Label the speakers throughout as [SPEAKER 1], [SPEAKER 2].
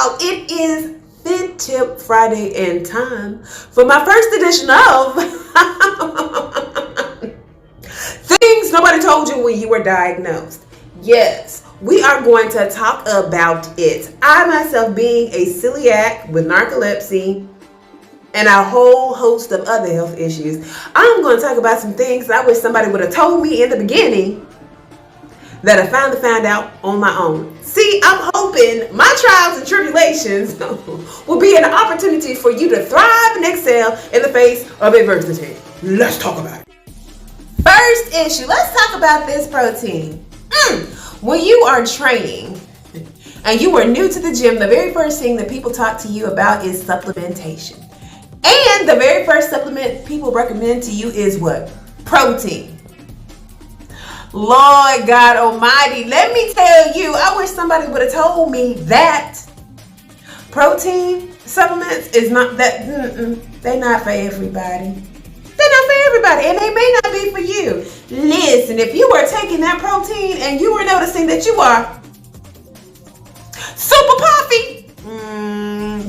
[SPEAKER 1] y'all. It is Fit Tip Friday and time for my first edition of Things Nobody Told You When You Were Diagnosed. Yes, we are going to talk about it. I myself being a celiac with narcolepsy and a whole host of other health issues, I'm going to talk about some things I wish somebody would have told me in the beginning that I finally found out on my own. See, I'm hoping my trials and tribulations will be an opportunity for you to thrive and excel in the face of adversity. Let's talk about it. First issue, let's talk about this protein. When you are training and you are new to the gym, the very first thing that people talk to you about is supplementation. And the very first supplement people recommend to you is what? Protein. Lord God Almighty, let me tell you, I wish somebody would have told me that protein supplements is not that, they're not for everybody. They're not for everybody, and they may not be for you. Listen, if you are taking that protein and you are noticing that you are super puffy,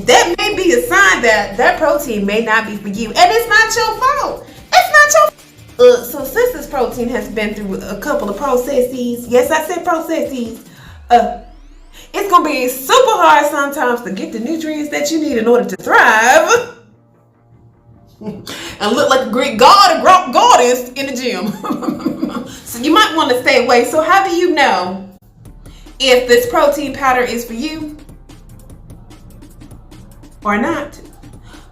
[SPEAKER 1] that may be a sign that that protein may not be for you, and it's not your fault. It's not your fault. So since this protein has been through a couple of processes, yes, I said processes, it's going to be super hard sometimes to get the nutrients that you need in order to thrive and look like a Greek god or goddess in the gym. So you might want to stay away. So how do you know if this protein powder is for you or not?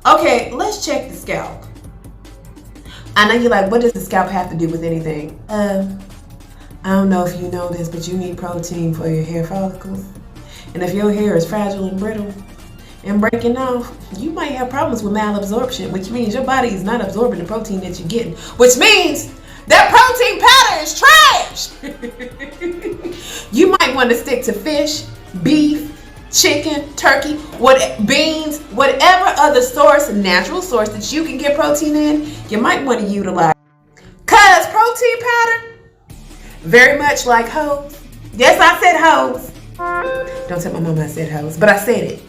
[SPEAKER 1] Okay, let's check the scalp. I know you're like, what does the scalp have to do with anything? I don't know if you know this, but you need protein for your hair follicles. And if your hair is fragile and brittle and breaking off, you might have problems with malabsorption, which means your body is not absorbing the protein that you're getting, which means that protein powder is trash. You might want to stick to fish, beef, chicken, turkey, beans, whatever other source, natural source that you can get protein in, you might want to utilize. Cause protein powder, very much like hose. Yes, I said hose. Don't tell my mama I said hose, but I said it.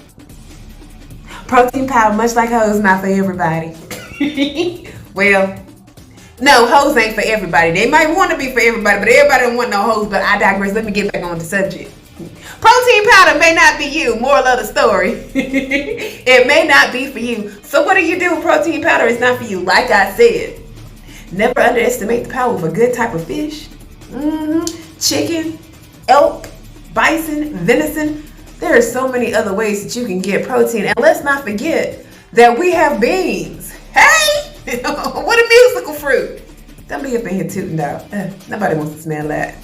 [SPEAKER 1] Protein powder, much like hose, not for everybody. Well, no, hose ain't for everybody. They might want to be for everybody, but everybody don't want no hose. But I digress. Let me get back on the subject. Protein powder may not be you. Moral of the story. It may not be for you. So what do you do when protein powder is not for you? Like I said, never underestimate the power of a good type of fish. Chicken, elk, bison, venison. There are so many other ways that you can get protein. And let's not forget that we have beans. Hey! What a musical fruit. Don't be up in here tooting out. Nobody wants to smell that.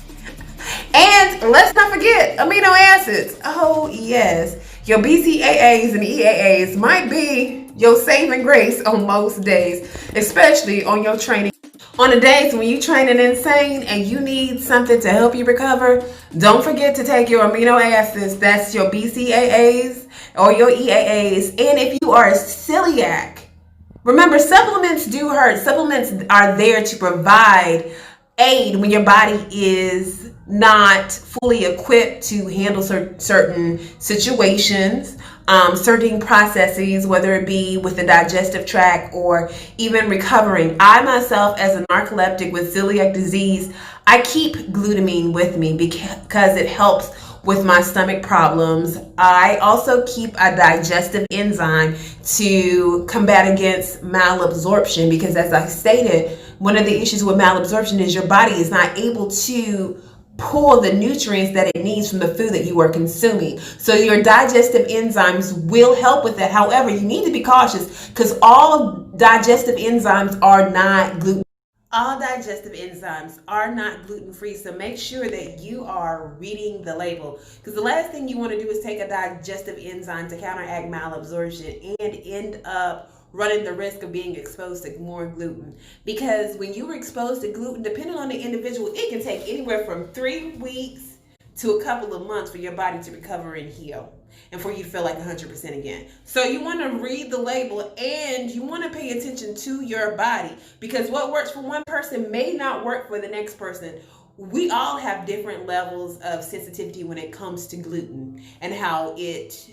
[SPEAKER 1] And let's not forget amino acids. Oh yes, your BCAAs and EAAs might be your saving grace on most days, especially on your training. On the days when you're training insane and you need something to help you recover, don't forget to take your amino acids. That's your BCAAs or your EAAs. And if you are a celiac, remember, supplements do hurt. Supplements are there to provide aid when your body is not fully equipped to handle certain situations, certain processes, whether it be with the digestive tract or even recovering. I myself, as a narcoleptic with celiac disease, I keep glutamine with me because it helps with my stomach problems. I also keep a digestive enzyme to combat against malabsorption because, as I stated, one of the issues with malabsorption is your body is not able to pull the nutrients that it needs from the food that you are consuming. So your digestive enzymes will help with that. However, you need to be cautious because all digestive enzymes are not gluten. All digestive enzymes are not gluten-free, so make sure that you are reading the label, because the last thing you want to do is take a digestive enzyme to counteract malabsorption and end up running the risk of being exposed to more gluten. Because when you are exposed to gluten, depending on the individual, it can take anywhere from 3 weeks to a couple of months for your body to recover and heal and for you to feel like 100% again. So you want to read the label and you want to pay attention to your body, because what works for one person may not work for the next person. We all have different levels of sensitivity when it comes to gluten and how it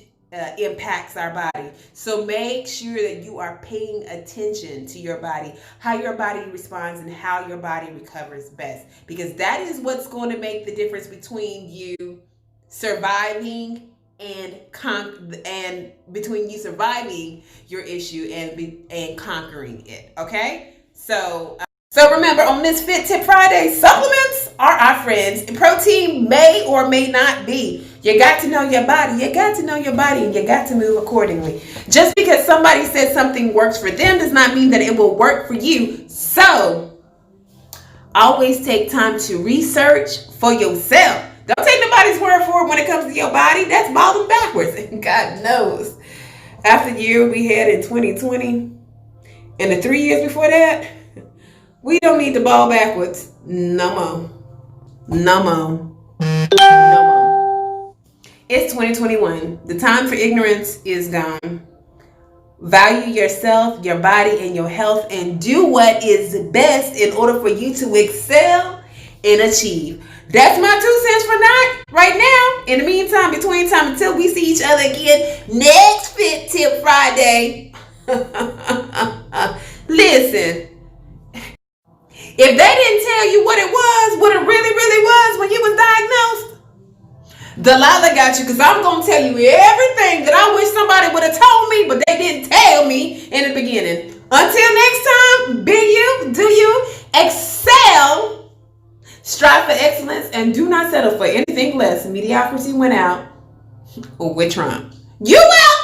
[SPEAKER 1] impacts our body. So make sure that you are paying attention to your body, how your body responds and how your body recovers best, because that is what's going to make the difference between you surviving and between you surviving your issue and conquering it. Okay, so remember, on Misfit Tip Friday, supplements are our friends, and protein may or may not be. You got to know your body. You got to know your body, and you got to move accordingly. Just because somebody says something works for them does not mean that it will work for you. So always take time to research for yourself. Don't take nobody's word for it when it comes to your body. That's ballin' backwards. God knows. After the year we had in 2020 and the 3 years before that, we don't need to ball backwards no more. No more. No more. It's 2021. The time for ignorance is gone. Value yourself, your body, and your health, and do what is best in order for you to excel and achieve. That's my 2 cents for right now. In the meantime, between time, until we see each other again next Fit Tip Friday. Listen, if they didn't tell you what it really, really was when you was diagnosed, Delilah got you, because I'm going to tell you everything that I wish somebody would have told me, but they didn't tell me in the beginning. Until next time, be you, do you, excel, strive for excellence, and do not settle for anything less. Mediocrity went out with Trump. You out!